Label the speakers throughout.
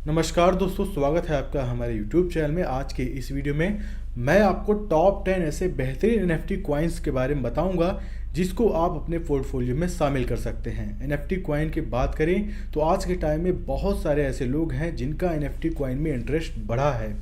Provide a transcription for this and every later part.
Speaker 1: नमस्कार दोस्तों, स्वागत है आपका हमारे YouTube चैनल में। आज के इस वीडियो में मैं आपको टॉप 10 ऐसे बेहतरीन NFT कॉइन्स के बारे में बताऊंगा जिसको आप अपने पोर्टफोलियो में शामिल कर सकते हैं। NFT कॉइन की बात करें तो आज के टाइम में बहुत सारे ऐसे लोग हैं जिनका NFT कॉइन में इंटरेस्ट बढ़ा है।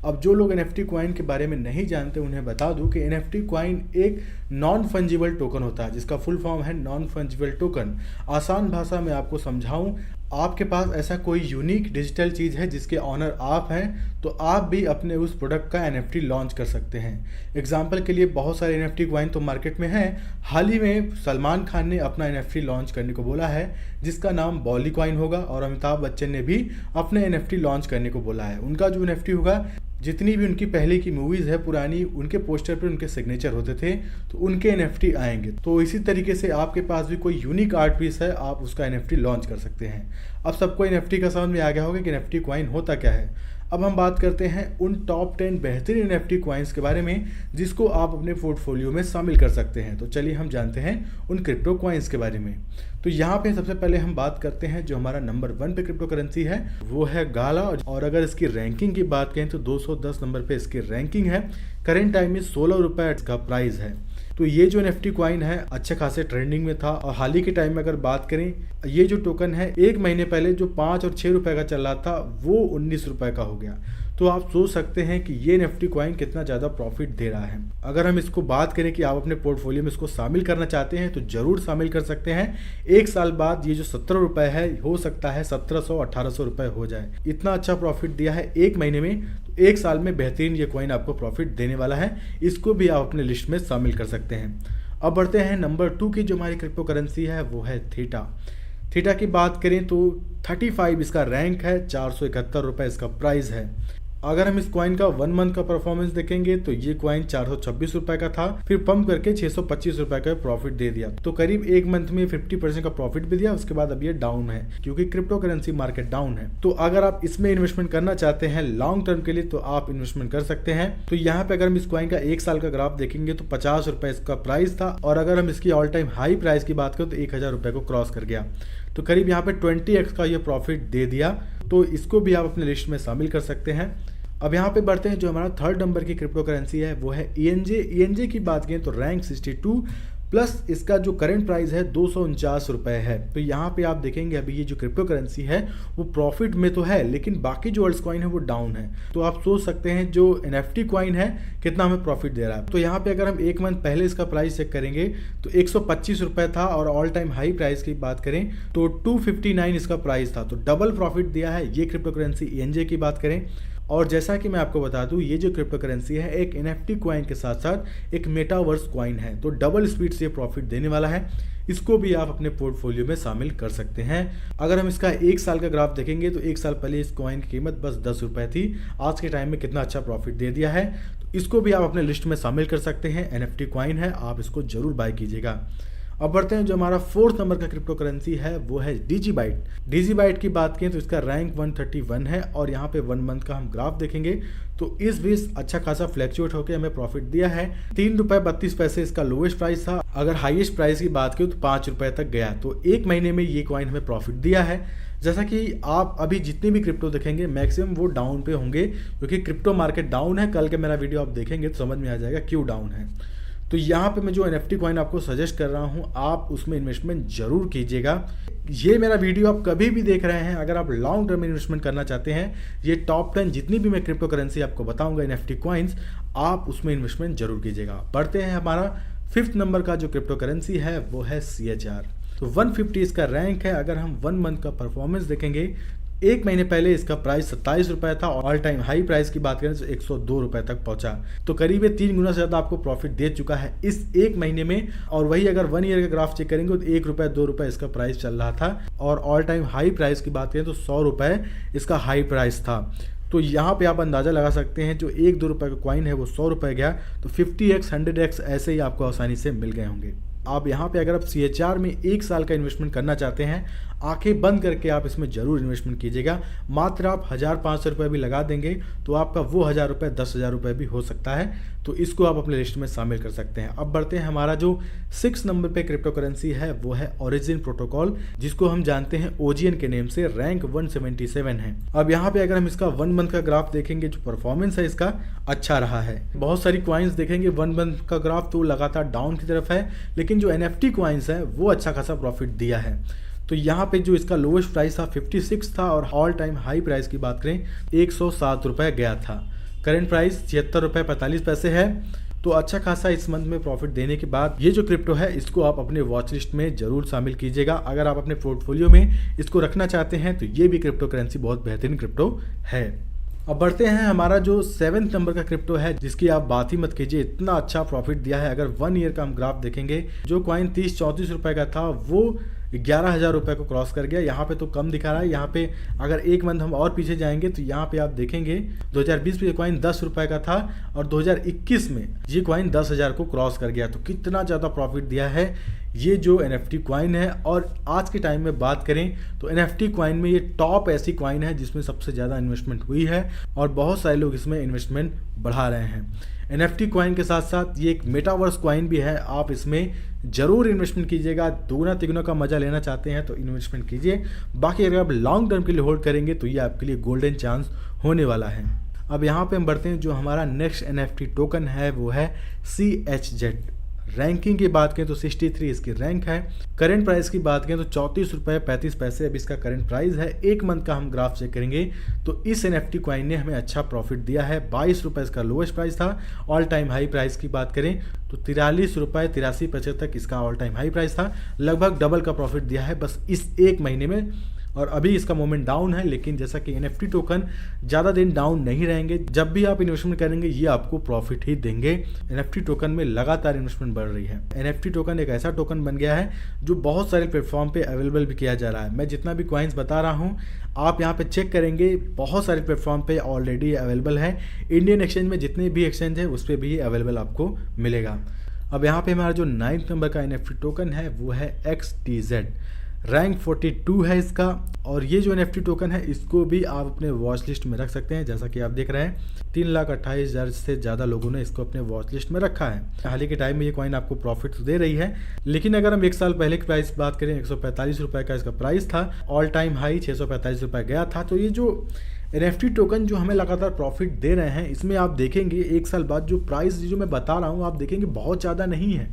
Speaker 1: अब जो लोग NFT कॉइन के बारे में नहीं जानते उन्हें बता दूं कि NFT कॉइन एक नॉन फंजिबल टोकन होता है, जिसका फुल फॉर्म है नॉन फंजिबल टोकन। आसान भाषा में आपको समझाऊं, आपके पास ऐसा कोई यूनिक डिजिटल चीज़ है जिसके ऑनर आप हैं तो आप भी अपने उस प्रोडक्ट का NFT लॉन्च कर सकते हैं। एग्जाम्पल के लिए बहुत सारे NFT कॉइन तो मार्केट में हैं। हाल ही में सलमान खान ने अपना NFT लॉन्च करने को बोला है जिसका नाम बॉली कॉइन होगा, और अमिताभ बच्चन ने भी अपने NFT लॉन्च करने को बोला है। उनका जो NFT होगा, जितनी भी उनकी पहले की मूवीज़ है पुरानी, उनके पोस्टर पर उनके सिग्नेचर होते थे तो उनके NFT आएंगे। तो इसी तरीके से आपके पास भी कोई यूनिक आर्ट पीस है, आप उसका NFT लॉन्च कर सकते हैं। अब सबको NFT का समझ में आ गया होगा कि NFT कॉइन होता क्या है। अब हम बात करते हैं उन टॉप 10 बेहतरीन NFT कॉइन्स के बारे में जिसको आप अपने पोर्टफोलियो में शामिल कर सकते हैं। तो चलिए हम जानते हैं उन क्रिप्टो कॉइन्स के बारे में। तो यहाँ पे सबसे पहले हम बात करते हैं जो हमारा नंबर 1 पे क्रिप्टो करेंसी है वो है गाला, और अगर इसकी रैंकिंग की बात करें तो 210 नंबर पे इसकी रैंकिंग है। करेंट टाइम में 16 रुपये इसका प्राइस है। तो ये जो NFT कॉइन है अच्छे खासे ट्रेंडिंग में था, और हाल ही के टाइम में अगर बात करें, ये जो टोकन है एक महीने पहले जो 5 और 6 रुपए का चल रहा था वो 19 रुपए का हो गया। तो आप सोच सकते हैं कि ये NFT कॉइन कितना ज़्यादा प्रॉफिट दे रहा है। अगर हम इसको बात करें कि आप अपने पोर्टफोलियो में इसको शामिल करना चाहते हैं तो ज़रूर शामिल कर सकते हैं। एक साल बाद ये जो 17 रुपये है हो सकता है 1700-1800 रुपये हो जाए। इतना अच्छा प्रॉफिट दिया है एक महीने में, तो एक साल में बेहतरीन ये कॉइन आपको प्रॉफिट देने वाला है। इसको भी आप अपने लिस्ट में शामिल कर सकते हैं। अब बढ़ते हैं नंबर 2 की जो हमारी क्रिप्टो करेंसी है वो है थीटा। थीटा की बात करें तो 35 इसका रैंक है, 471 रुपये इसका प्राइस है। अगर हम इस कॉइन का 1 मंथ का परफॉर्मेंस देखेंगे तो ये कॉइन 426 रुपये का था, फिर पंप करके 625 रुपये का प्रॉफिट दे दिया। तो करीब एक मंथ में 50% का प्रॉफिट भी दिया। उसके बाद अब ये डाउन है क्योंकि क्रिप्टो करेंसी मार्केट डाउन है। तो अगर आप इसमें इन्वेस्टमेंट करना चाहते हैं लॉन्ग टर्म के लिए तो आप इन्वेस्टमेंट कर सकते हैं। तो यहाँ पे अगर हम इस कॉइन का एक साल का ग्राफ देखेंगे तो 50 रुपये इसका प्राइस था, और अगर हम इसकी ऑल टाइम हाई प्राइस की बात करें तो 1000 रुपये को क्रॉस कर गया। तो करीब यहाँ पे 20x का ये प्रॉफिट दे दिया। तो इसको भी आप अपने लिस्ट में शामिल कर सकते हैं। अब यहाँ पे बढ़ते हैं जो हमारा 3rd नंबर की क्रिप्टो करेंसी है वो है ENJ की बात करें तो रैंक 62 प्लस इसका जो करंट प्राइस है 249 रुपये है। तो यहाँ पे आप देखेंगे अभी ये जो क्रिप्टो करेंसी है वो प्रॉफिट में तो है, लेकिन बाकी जो अल्ट्स कॉइन है वो डाउन है। तो आप सोच सकते हैं जो NFT कॉइन है कितना हमें प्रॉफिट दे रहा है। तो यहाँ पे अगर हम एक मंथ पहले इसका प्राइस चेक करेंगे तो 125 रुपये था, और ऑल टाइम हाई प्राइस की बात करें तो 259 इसका प्राइस था। तो डबल प्रॉफिट दिया है ये क्रिप्टो करेंसी ENJ की बात करें। और जैसा कि मैं आपको बता दूं, ये जो क्रिप्टो करेंसी है एक NFT कॉइन के साथ साथ एक मेटावर्स कॉइन है, तो डबल स्पीड से प्रॉफिट देने वाला है। इसको भी आप अपने पोर्टफोलियो में शामिल कर सकते हैं। अगर हम इसका एक साल का ग्राफ देखेंगे तो एक साल पहले इस कॉइन की कीमत बस 10 रुपये थी, आज के टाइम में कितना अच्छा प्रॉफिट दे दिया है। तो इसको भी आप अपने लिस्ट में शामिल कर सकते हैं। NFT कॉइन है, आप इसको जरूर बाय कीजिएगा। अब बढ़ते हैं जो हमारा 4th नंबर का क्रिप्टो करेंसी है वो है DigiByte की बात करें तो इसका रैंक 131 है, और यहाँ पे 1 मंथ का हम ग्राफ देखेंगे तो इस बीच अच्छा खासा फ्लैक्चुएट होकर हमें प्रॉफिट दिया है। 3 रुपये 32 पैसे इसका लोवेस्ट प्राइस था। अगर हाईएस्ट प्राइस की बात करें तो 5 रुपये तक गया। तो एक महीने में ये कॉइन हमें प्रॉफिट दिया है। जैसा कि आप अभी जितने भी क्रिप्टो देखेंगे मैक्सिमम वो डाउन पे होंगे क्योंकि क्रिप्टो मार्केट डाउन है। कल के मेरा वीडियो आप देखेंगे तो समझ में आ जाएगा क्यों डाउन है। तो यहाँ पे मैं जो NFT कॉइन आपको सजेस्ट कर रहा हूँ आप उसमें इन्वेस्टमेंट जरूर कीजिएगा। ये मेरा वीडियो आप कभी भी देख रहे हैं, अगर आप लॉन्ग टर्म में इन्वेस्टमेंट करना चाहते हैं, ये टॉप 10 जितनी भी मैं क्रिप्टो करेंसी आपको बताऊंगा NFT कॉइन्स, आप उसमें इन्वेस्टमेंट जरूर कीजिएगा। बढ़ते हैं हमारा 5th नंबर का जो क्रिप्टो करेंसी है वो है CHR। तो 150 इसका रैंक है। अगर हम 1 मंथ का परफॉर्मेंस देखेंगे, एक महीने पहले इसका प्राइस 27 रुपये था, और ऑल टाइम हाई प्राइस की बात करें तो 102 रुपये तक पहुंचा। तो करीब 3 गुना से ज़्यादा आपको प्रॉफिट दे चुका है इस एक महीने में। और वही अगर 1 ईयर का ग्राफ चेक करेंगे तो 1 रुपये 2 रुपये इसका प्राइस चल रहा था, और ऑल टाइम हाई प्राइस की बात करें तो 100 रुपये इसका हाई प्राइस था। तो यहाँ पे आप अंदाज़ा लगा सकते हैं जो 1-2 रुपये का कॉइन है वो 100 रुपये गया, तो 50x 100x ऐसे ही आपको आसानी से मिल गए होंगे। आप यहाँ पे अगर आप CHR में एक साल का इन्वेस्टमेंट करना चाहते हैं, आंखें बंद करके आप इसमें जरूर इन्वेस्टमेंट कीजिएगा। मात्र आप 1,500 रुपये भी लगा देंगे तो आपका वो 1,000 रुपये 10,000 रुपये भी हो सकता है। तो इसको आप अपने लिस्ट में शामिल कर सकते हैं। अब बढ़ते हैं, हमारा जो 6 नंबर पे क्रिप्टो करेंसी है वो है ओरिजिन प्रोटोकॉल, जिसको हम जानते हैं ओजीएन के नेम से। रैंक 177 है। अब यहाँ पे अगर हम इसका 1 मंथ का ग्राफ देखेंगे, जो परफॉर्मेंस है इसका अच्छा रहा है। बहुत सारी क्वाइंस देखेंगे 1 मंथ का ग्राफ तो लगातार डाउन की तरफ है, लेकिन जो NFT क्वाइंस है वो अच्छा खासा प्रॉफिट दिया है। तो यहाँ पे जो इसका लोवेस्ट प्राइस था 56 था और ऑल टाइम हाई प्राइस की बात करें 107 रुपये गया था। करंट प्राइस 76 रुपये 45 पैसे है। तो अच्छा खासा इस मंथ में प्रॉफिट देने के बाद ये जो क्रिप्टो है इसको आप अपने वॉच लिस्ट में जरूर शामिल कीजिएगा। अगर आप अपने पोर्टफोलियो में इसको रखना चाहते हैं तो ये भी क्रिप्टो करेंसी बहुत बेहतरीन क्रिप्टो है। अब बढ़ते हैं, हमारा जो 7 नंबर का क्रिप्टो है जिसकी आप बात ही मत कीजिए, इतना अच्छा प्रॉफिट दिया है। अगर 1 ईयर का हम ग्राफ देखेंगे, जो कॉइन 30-34 रुपए का था वो 11,000 रुपये को क्रॉस कर गया। यहाँ पे तो कम दिखा रहा है। यहाँ पे अगर 1 मंथ हम और पीछे जाएंगे तो यहाँ पे आप देखेंगे 2020 में ये कॉइन 10 रुपये का था और 2021 में ये कॉइन 10,000 को क्रॉस कर गया। तो कितना ज़्यादा प्रॉफिट दिया है ये जो NFT कॉइन है। और आज के टाइम में बात करें तो NFT कॉइन में ये टॉप ऐसी कॉइन है जिसमें सबसे ज़्यादा इन्वेस्टमेंट हुई है और बहुत सारे लोग इसमें इन्वेस्टमेंट बढ़ा रहे हैं। NFT कॉइन के साथ साथ ये एक मेटावर्स कॉइन भी है, आप इसमें जरूर इन्वेस्टमेंट कीजिएगा। दोगुना तिगुना का मजा लेना चाहते हैं तो इन्वेस्टमेंट कीजिए। बाकी अगर आप लॉन्ग टर्म के लिए होल्ड करेंगे तो ये आपके लिए गोल्डन चांस होने वाला है। अब यहाँ पे हम बढ़ते हैं, जो हमारा नेक्स्ट NFT टोकन है वो है CHZ। रैंकिंग की बात करें तो 63 इसकी रैंक है। करंट प्राइस की बात करें तो 34 रुपये 35 पैसे अब इसका करंट प्राइस है। 1 मंथ का हम ग्राफ चेक करेंगे तो इस NFT कॉइन ने हमें अच्छा प्रॉफिट दिया है। 22 रुपये इसका लोएस्ट प्राइस था। ऑल टाइम हाई प्राइस की बात करें तो 43 रुपये 83 पैसे तक इसका ऑल टाइम हाई प्राइस था। लगभग डबल का प्रॉफिट दिया है बस इस 1 महीने में। और अभी इसका मोमेंट डाउन है, लेकिन जैसा कि NFT टोकन ज़्यादा दिन डाउन नहीं रहेंगे। जब भी आप इन्वेस्टमेंट करेंगे ये आपको प्रॉफिट ही देंगे। NFT टोकन में लगातार इन्वेस्टमेंट बढ़ रही है। NFT टोकन एक ऐसा टोकन बन गया है जो बहुत सारे प्लेटफॉर्म पे अवेलेबल भी किया जा रहा है। मैं जितना भी कॉइन्स बता रहा हूँ आप यहाँ पे चेक करेंगे, बहुत सारे प्लेटफॉर्म पे ऑलरेडी अवेलेबल है। इंडियन एक्सचेंज में जितने भी एक्सचेंज है उस पर भी अवेलेबल आपको मिलेगा। अब यहाँ पे हमारा जो 9 नंबर का NFT टोकन है वो है XTZ। रैंक 42 है इसका। और ये जो NFT टोकन है इसको भी आप अपने वॉच लिस्ट में रख सकते हैं। जैसा कि आप देख रहे हैं 3,28,000 से ज़्यादा लोगों ने इसको अपने वॉच लिस्ट में रखा है। हाल ही के टाइम में ये कॉइन आपको प्रॉफिट तो दे रही है, लेकिन अगर हम 1 साल पहले की प्राइस बात करें 145 रुपये का इसका प्राइस था। ऑल टाइम हाई 645 रुपये गया था। तो ये जो NFT टोकन जो हमें लगातार प्रॉफिट दे रहे हैं, इसमें आप देखेंगे 1 साल बाद जो प्राइस जो मैं बता रहा हूँ आप देखेंगे बहुत ज़्यादा नहीं है।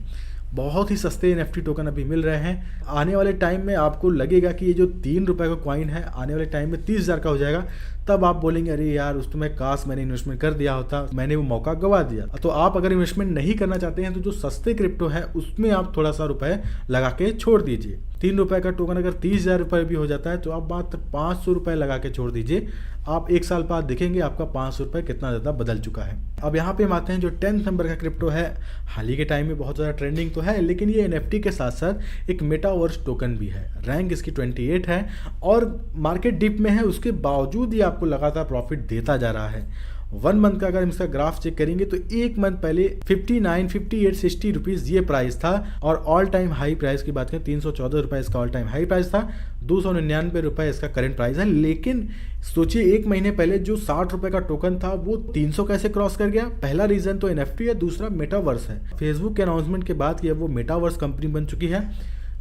Speaker 1: बहुत ही सस्ते NFT टोकन अभी मिल रहे हैं। आने वाले टाइम में आपको लगेगा कि ये जो 3 रुपये का कॉइन है आने वाले टाइम में 30,000 का हो जाएगा। तब आप बोलेंगे अरे यार उस तो मैं काश मैंने इन्वेस्टमेंट कर दिया होता, मैंने वो मौका गवा दिया। तो आप अगर इन्वेस्टमेंट नहीं करना चाहते हैं तो जो सस्ते क्रिप्टो है उसमें आप थोड़ा सा रुपए लगा के छोड़ दीजिए। 3 रुपये का टोकन अगर 30,000 रुपये भी हो जाता है तो आप मात्र 500 रुपये लगा के छोड़ दीजिए। आप 1 साल बाद देखेंगे आपका 500 रुपये कितना ज़्यादा बदल चुका है। अब यहाँ पे हम आते हैं, जो 10 नंबर का क्रिप्टो है हाल ही के टाइम में बहुत ज़्यादा ट्रेंडिंग तो है, लेकिन ये NFT के साथ साथ एक मेटावर्स टोकन भी है। रैंक इसकी 28 है और मार्केट डिप में है, उसके बावजूद ये आपको लगातार प्रॉफिट देता जा रहा है। 1 मंथ का अगर हम इसका ग्राफ चेक करेंगे तो 1 मंथ पहले 59, 58, 60 रुपीज़ ये प्राइस था। और ऑल टाइम हाई प्राइस की बात करें 314 रुपये इसका ऑल टाइम हाई प्राइस था। 299 रुपये इसका करंट प्राइस है। लेकिन सोचिए 1 महीने पहले जो 60 रुपये का टोकन था वो 300 कैसे क्रॉस कर गया। पहला रीजन तो NFT है, दूसरा मेटावर्स है। फेसबुक के अनाउंसमेंट के बाद कि अब वो मेटावर्स कंपनी बन चुकी है।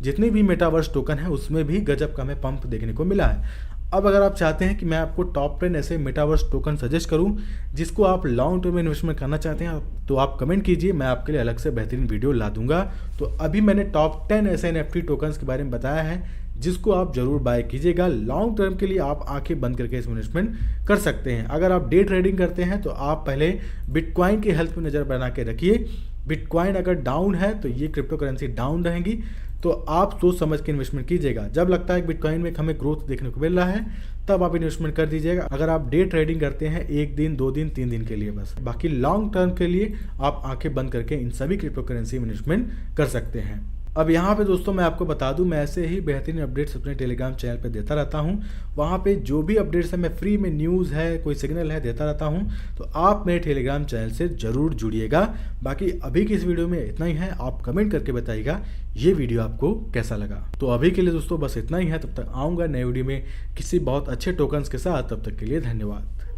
Speaker 1: जितने भी मेटावर्स टोकन है उसमें भी गजब का हमें पंप देखने को मिला है। अब अगर आप चाहते हैं कि मैं आपको टॉप 10 ऐसे मेटावर्स टोकन सजेस्ट करूं जिसको आप लॉन्ग टर्म में इन्वेस्टमेंट करना चाहते हैं तो आप कमेंट कीजिए, मैं आपके लिए अलग से बेहतरीन वीडियो ला दूंगा। तो अभी मैंने टॉप 10 ऐसे NFT टोकन्स के बारे में बताया है जिसको आप जरूर बाय कीजिएगा। लॉन्ग टर्म के लिए आप आंखें बंद करके इसमें इन्वेस्टमेंट कर सकते हैं। अगर आप डे ट्रेडिंग करते हैं तो आप पहले बिटकॉइन की हेल्थ पर नज़र बना के रखिए। बिटकॉइन अगर डाउन है तो ये क्रिप्टो करेंसी डाउन रहेंगी, तो आप सोच समझ के इन्वेस्टमेंट कीजिएगा। जब लगता है कि बिटकॉइन में हमें ग्रोथ देखने को मिल रहा है तब आप इन्वेस्टमेंट कर दीजिएगा। अगर आप डे ट्रेडिंग करते हैं 1 दिन 2 दिन 3 दिन के लिए बस, बाकी लॉन्ग टर्म के लिए आप आंखें बंद करके इन सभी क्रिप्टो करेंसी में इन्वेस्टमेंट कर सकते हैं। अब यहाँ पे दोस्तों मैं आपको बता दूं, मैं ऐसे ही बेहतरीन अपडेट्स अपने टेलीग्राम चैनल पे देता रहता हूँ। वहाँ पे जो भी अपडेट्स है मैं फ्री में, न्यूज़ है, कोई सिग्नल है, देता रहता हूँ। तो आप मेरे टेलीग्राम चैनल से ज़रूर जुड़िएगा। बाकी अभी की इस वीडियो में इतना ही है। आप कमेंट करके बताइएगा ये वीडियो आपको कैसा लगा। तो अभी के लिए दोस्तों बस इतना ही है। तब तक आऊँगा नए वीडियो में किसी बहुत अच्छे टोकन्स के साथ। तब तक के लिए धन्यवाद।